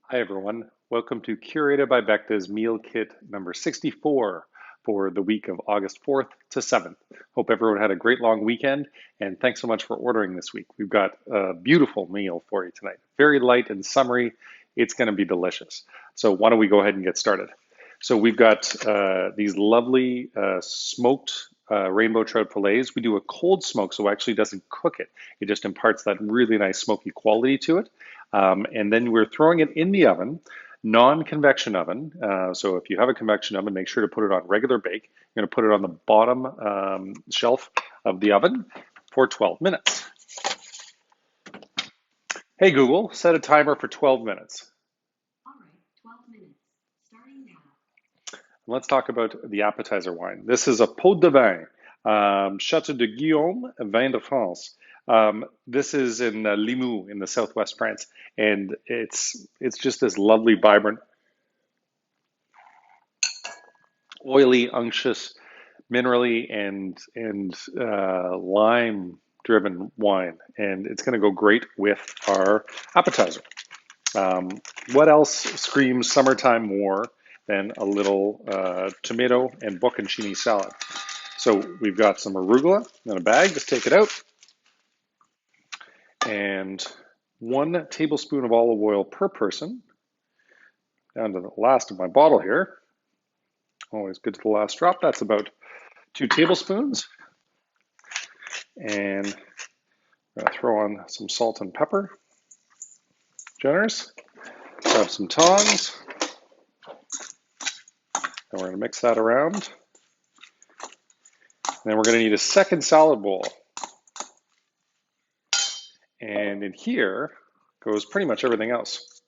Hi everyone, welcome to Curated by Becta's Meal Kit number 64 for the week of August 4th to 7th. Hope everyone had a great long weekend and thanks so much for ordering this week. We've got a beautiful meal for you tonight. Very light and summery. It's going to be delicious. So why don't we go ahead and get started? So we've got these lovely smoked rainbow trout fillets. We do a cold smoke, so it actually doesn't cook it. It just imparts that really nice smoky quality to it. And then we're throwing it in the oven, non-convection oven. So if you have a convection oven, make sure to put it on regular bake. You're going to put it on the bottom shelf of the oven for 12 minutes. Hey Google, set a timer for 12 minutes. All right, 12 minutes, starting now. Let's talk about the appetizer wine. This is a Pot de Vin, Château de Guillaume, Vin de France. This is in Limoux in the southwest France, and it's just this lovely, vibrant, oily, unctuous, minerally, and lime-driven wine, and it's going to go great with our appetizer. Um, what else screams summertime more than a little tomato and bocconcini salad? So we've got some arugula in a bag. Just take it out. And 1 tablespoon of olive oil per person. Down to the last of my bottle here. Always good to the last drop. That's about 2 tablespoons. And I'm going to throw on some salt and pepper. Generous. Grab some tongs. And we're going to mix that around. And then we're going to need a second salad bowl. And in here goes pretty much everything else.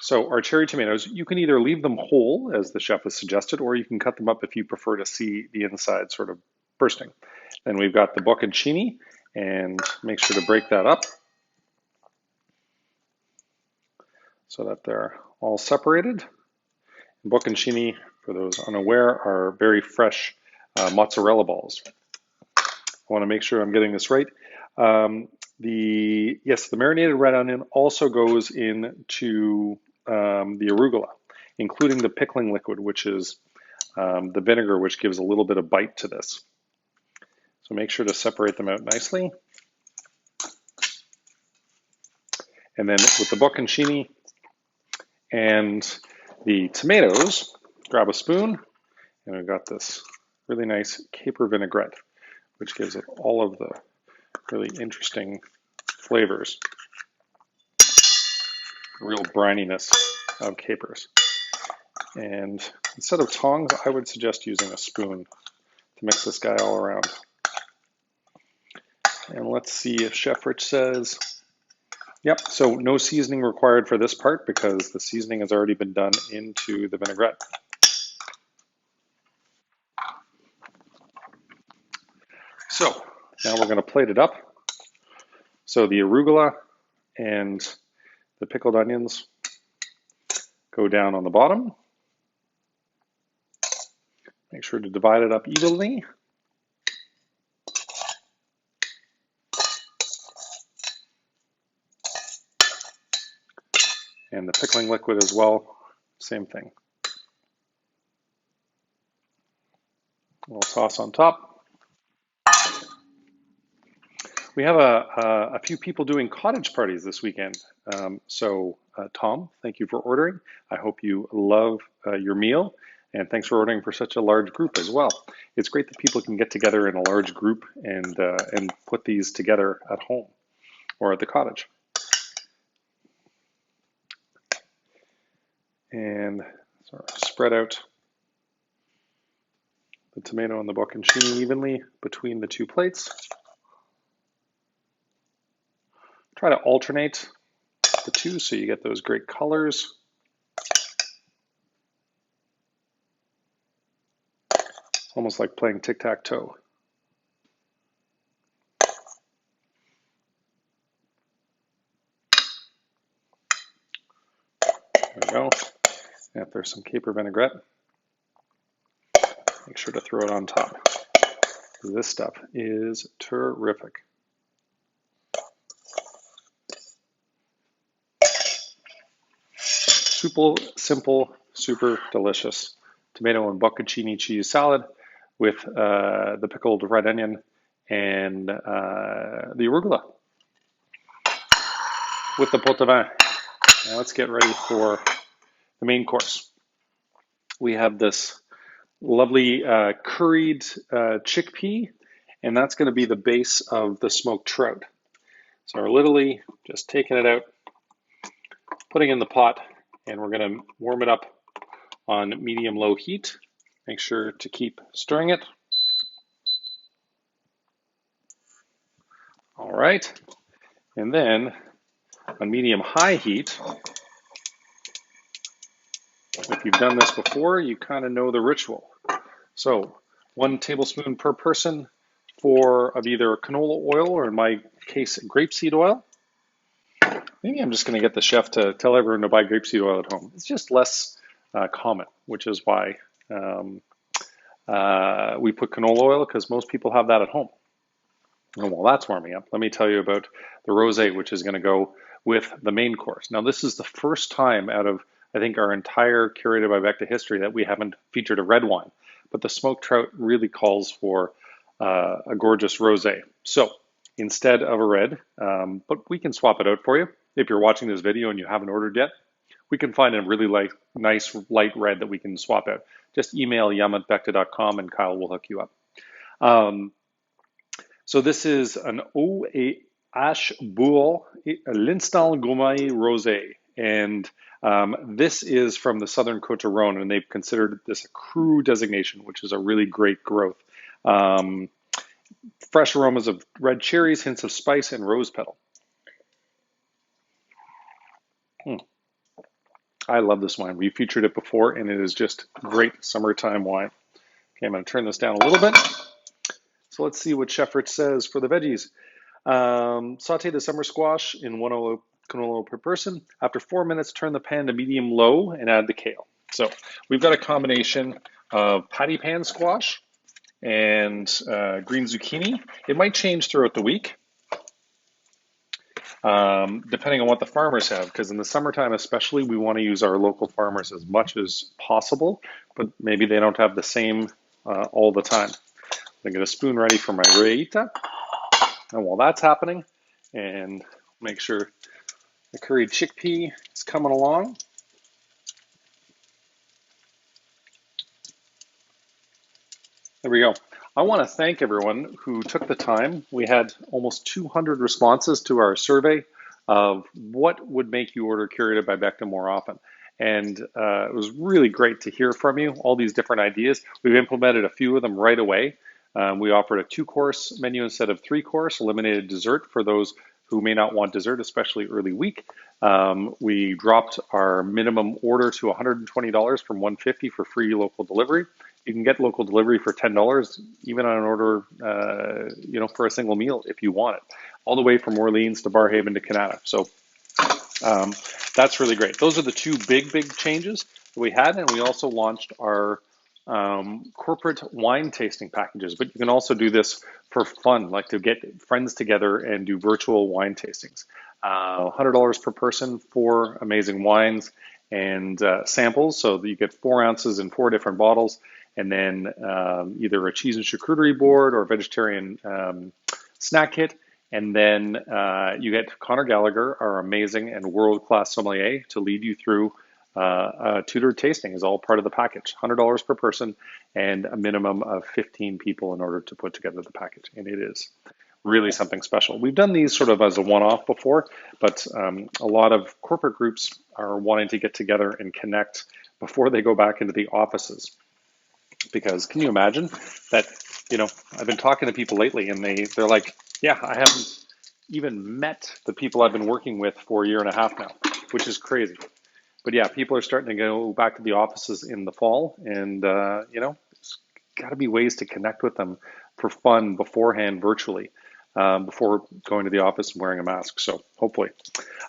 So our cherry tomatoes, you can either leave them whole, as the chef has suggested, or you can cut them up if you prefer to see the inside sort of bursting. Then we've got the bocconcini, and make sure to break that up so that they're all separated. Bocconcini, for those unaware, are very fresh mozzarella balls. I want to make sure I'm getting this right. The marinated red onion also goes into the arugula, including the pickling liquid, which is the vinegar, which gives a little bit of bite to this. So make sure to separate them out nicely. And then with the bocconcini and the tomatoes, grab a spoon, and we've got this really nice caper vinaigrette, which gives it all of the really interesting flavors, real brininess of capers. And instead of tongs, I would suggest using a spoon to mix this guy all around. And let's see if Chef Rich says, yep, so no seasoning required for this part because the seasoning has already been done into the vinaigrette. So now we're going to plate it up. So the arugula and the pickled onions go down on the bottom. Make sure to divide it up evenly. And the pickling liquid as well, same thing. A little sauce on top. We have a few people doing cottage parties this weekend. Tom, thank you for ordering. I hope you love your meal, and thanks for ordering for such a large group as well. It's great that people can get together in a large group and put these together at home or at the cottage. And sort of spread out the tomato and the bocconcini evenly between the two plates. Try to alternate the two so you get those great colors. It's almost like playing tic-tac-toe. There we go. And if there's some caper vinaigrette, make sure to throw it on top. This stuff is terrific. super simple, super delicious tomato and bocconcini cheese salad with the pickled red onion and the arugula with the pot au vin. Now let's get ready for the main course. We have this lovely curried chickpea, and that's going to be the base of the smoked trout. So we're literally just taking it out, putting it in the pot, and we're going to warm it up on medium-low heat. Make sure to keep stirring it. All right, and then on medium-high heat, if you've done this before, you kind of know the ritual. So 1 tablespoon per person of either canola oil or in my case, grapeseed oil. Maybe I'm just going to get the chef to tell everyone to buy grapeseed oil at home. It's just less common, which is why we put canola oil because most people have that at home. And while that's warming up, let me tell you about the rosé, which is going to go with the main course. Now, this is the first time out of, I think, our entire Curated by Becta history that we haven't featured a red wine. But the smoked trout really calls for a gorgeous rosé. So instead of a red, but we can swap it out for you. If you're watching this video and you haven't ordered yet, we can find a really nice light red that we can swap out. Just email yum@becta.com and Kyle will hook you up. So this is an OAH Boule l'Instant Gourmet Rosé. And this is from the Southern Côte d'Aron, and they've considered this a cru designation, which is a really great growth. Fresh aromas of red cherries, hints of spice, and rose petal. I love this wine. We featured it before, and it is just great summertime wine. Okay, I'm going to turn this down a little bit. So let's see what Chef Rich says for the veggies. Saute the summer squash in 1 canola per person. After 4 minutes, turn the pan to medium-low and add the kale. So we've got a combination of patty pan squash and green zucchini. It might change throughout the week, depending on what the farmers have, because in the summertime especially, we want to use our local farmers as much as possible, but maybe they don't have the same all the time. I'm going to get a spoon ready for my raita. And while that's happening, and make sure the curried chickpea is coming along. There we go. I want to thank everyone who took the time. We had almost 200 responses to our survey of what would make you order Curated by Becta more often. And it was really great to hear from you, all these different ideas. We've implemented a few of them right away. We offered a 2-course menu instead of 3-course, eliminated dessert for those who may not want dessert, especially early week. We dropped our minimum order to $120 from $150 for free local delivery. You can get local delivery for $10, even on an order, for a single meal if you want it, all the way from Orleans to Barrhaven to Canada. So that's really great. Those are the 2 big changes that we had, and we also launched our corporate wine tasting packages, but you can also do this for fun, like to get friends together and do virtual wine tastings. $100 per person, 4 amazing wines and samples, so that you get 4 ounces in 4 different bottles, and then either a cheese and charcuterie board or a vegetarian snack kit. And then you get Conor Gallagher, our amazing and world-class sommelier, to lead you through a tutored tasting is all part of the package. $100 per person and a minimum of 15 people in order to put together the package. And it is really something special. We've done these sort of as a one-off before, but a lot of corporate groups are wanting to get together and connect before they go back into the offices. Because can you imagine that, I've been talking to people lately and they're like, yeah, I haven't even met the people I've been working with for a year and a half now, which is crazy. But yeah, people are starting to go back to the offices in the fall, and there's got to be ways to connect with them for fun beforehand, virtually, before going to the office and wearing a mask. So hopefully,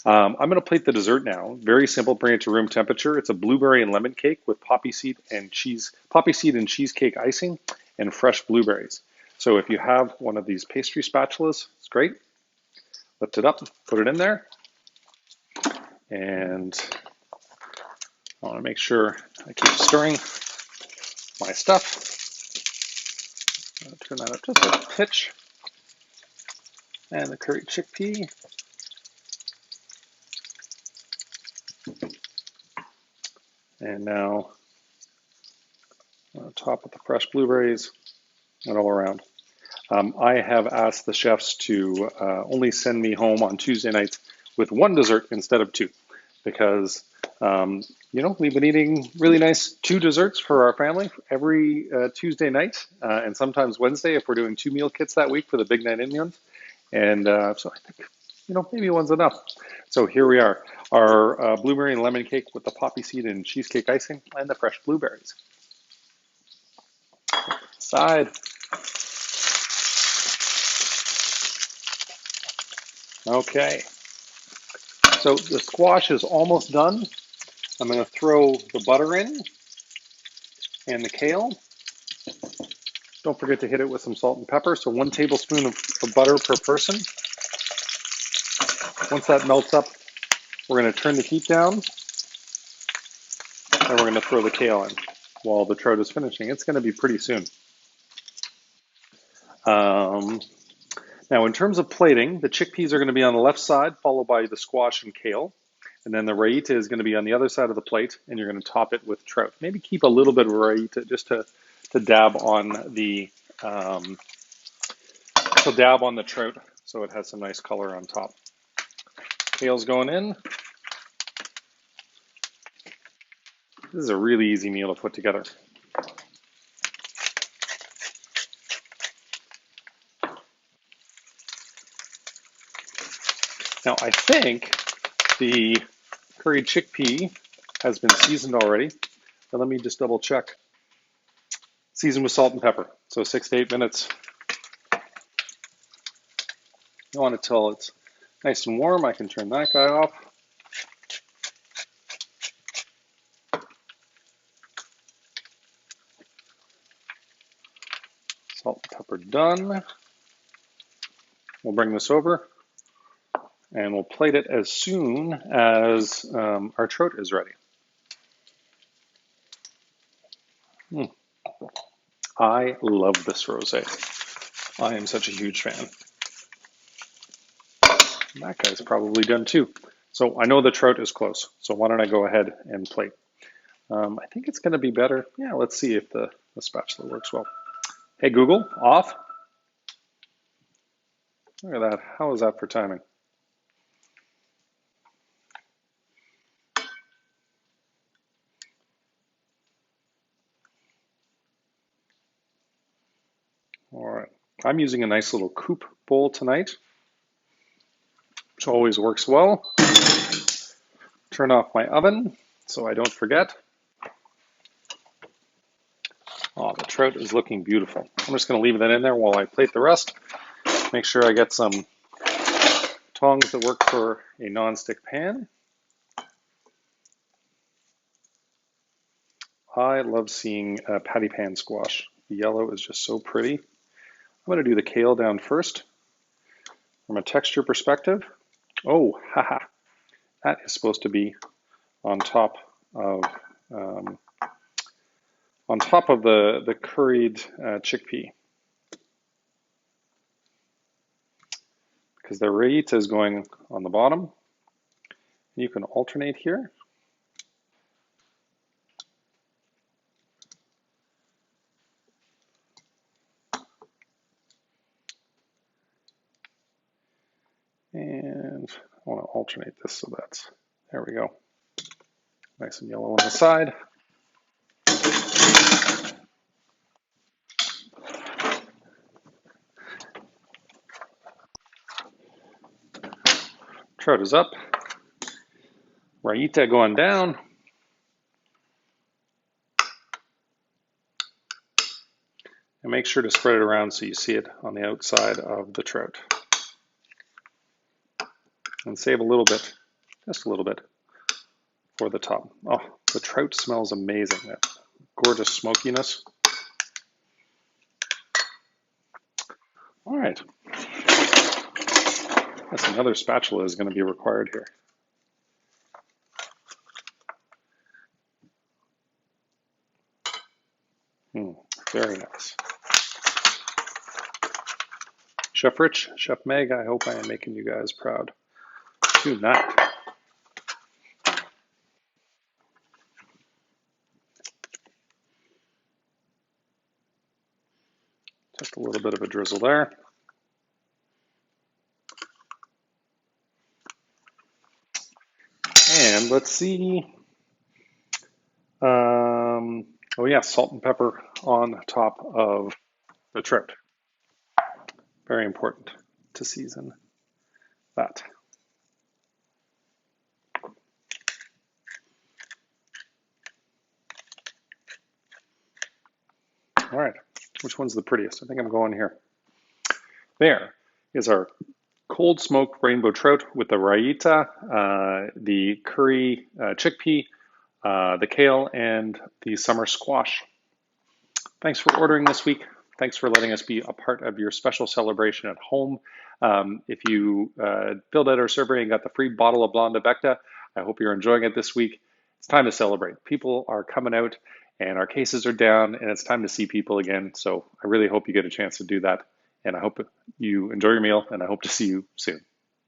I'm going to plate the dessert now. Very simple. Bring it to room temperature. It's a blueberry and lemon cake with poppy seed and cheesecake icing, and fresh blueberries. So if you have one of these pastry spatulas, it's great. Lift it up, put it in there, and I want to make sure I keep stirring my stuff. Turn that up just a pitch. And the curry chickpea. And now on top with the fresh blueberries and all around. I have asked the chefs to only send me home on Tuesday nights with one dessert instead of two, because we've been eating really nice two desserts for our family every Tuesday night, and sometimes Wednesday if we're doing two meal kits that week for the big night Indians. And so I think maybe one's enough. So here we are, our blueberry and lemon cake with the poppy seed and cheesecake icing and the fresh blueberries. Side. Okay, so the squash is almost done. I'm going to throw the butter in and the kale. Don't forget to hit it with some salt and pepper. So 1 tablespoon of butter per person. Once that melts up, we're going to turn the heat down and we're going to throw the kale in while the trout is finishing. It's going to be pretty soon. Now, in terms of plating, the chickpeas are going to be on the left side, followed by the squash and kale. And then the raita is going to be on the other side of the plate, and you're going to top it with trout. Maybe keep a little bit of raita just to dab on the trout, so it has some nice color on top. Kale's going in. This is a really easy meal to put together. Now, I think the curried chickpea has been seasoned already, but let me just double check. Seasoned with salt and pepper, so 6 to 8 minutes. You want it till it's nice and warm. I can turn that guy off. Salt and pepper done. We'll bring this over and we'll plate it as soon as our trout is ready. I love this rosé. I am such a huge fan. That guy's probably done too. So I know the trout is close, so why don't I go ahead and plate. I think it's going to be better. Yeah, let's see if the spatula works well. Hey Google, off. Look at that. How is that for timing? All right. I'm using a nice little coupe bowl tonight, which always works well. Turn off my oven so I don't forget. Oh, the trout is looking beautiful. I'm just going to leave that in there while I plate the rest. Make sure I get some tongs that work for a non-stick pan. I love seeing patty pan squash. The yellow is just so pretty. I'm going to do the kale down first. From a texture perspective, oh, haha, that is supposed to be on top of the curried chickpea, because the raita is going on the bottom. You can alternate here. And I want to alternate this so that's, there we go. Nice and yellow on the side. Trout is up. Raita going down. And make sure to spread it around so you see it on the outside of the trout. And save a little bit, just a little bit, for the top. Oh, the trout smells amazing. That gorgeous smokiness. All right. That's another spatula is going to be required here. Mm, very nice. Chef Rich, Chef Meg, I hope I am making you guys proud tonight. Just a little bit of a drizzle there. And let's see. Oh yeah, salt and pepper on top of the trout. Very important to season that. All right, which one's the prettiest? I think I'm going here. There is our cold smoked rainbow trout with the raita, the curry chickpea, the kale, and the summer squash. Thanks for ordering this week. Thanks for letting us be a part of your special celebration at home. If you filled out our survey and got the free bottle of Blonde Becta, I hope you're enjoying it this week. It's time to celebrate. People are coming out and our cases are down, and it's time to see people again. So I really hope you get a chance to do that. And I hope you enjoy your meal, and I hope to see you soon.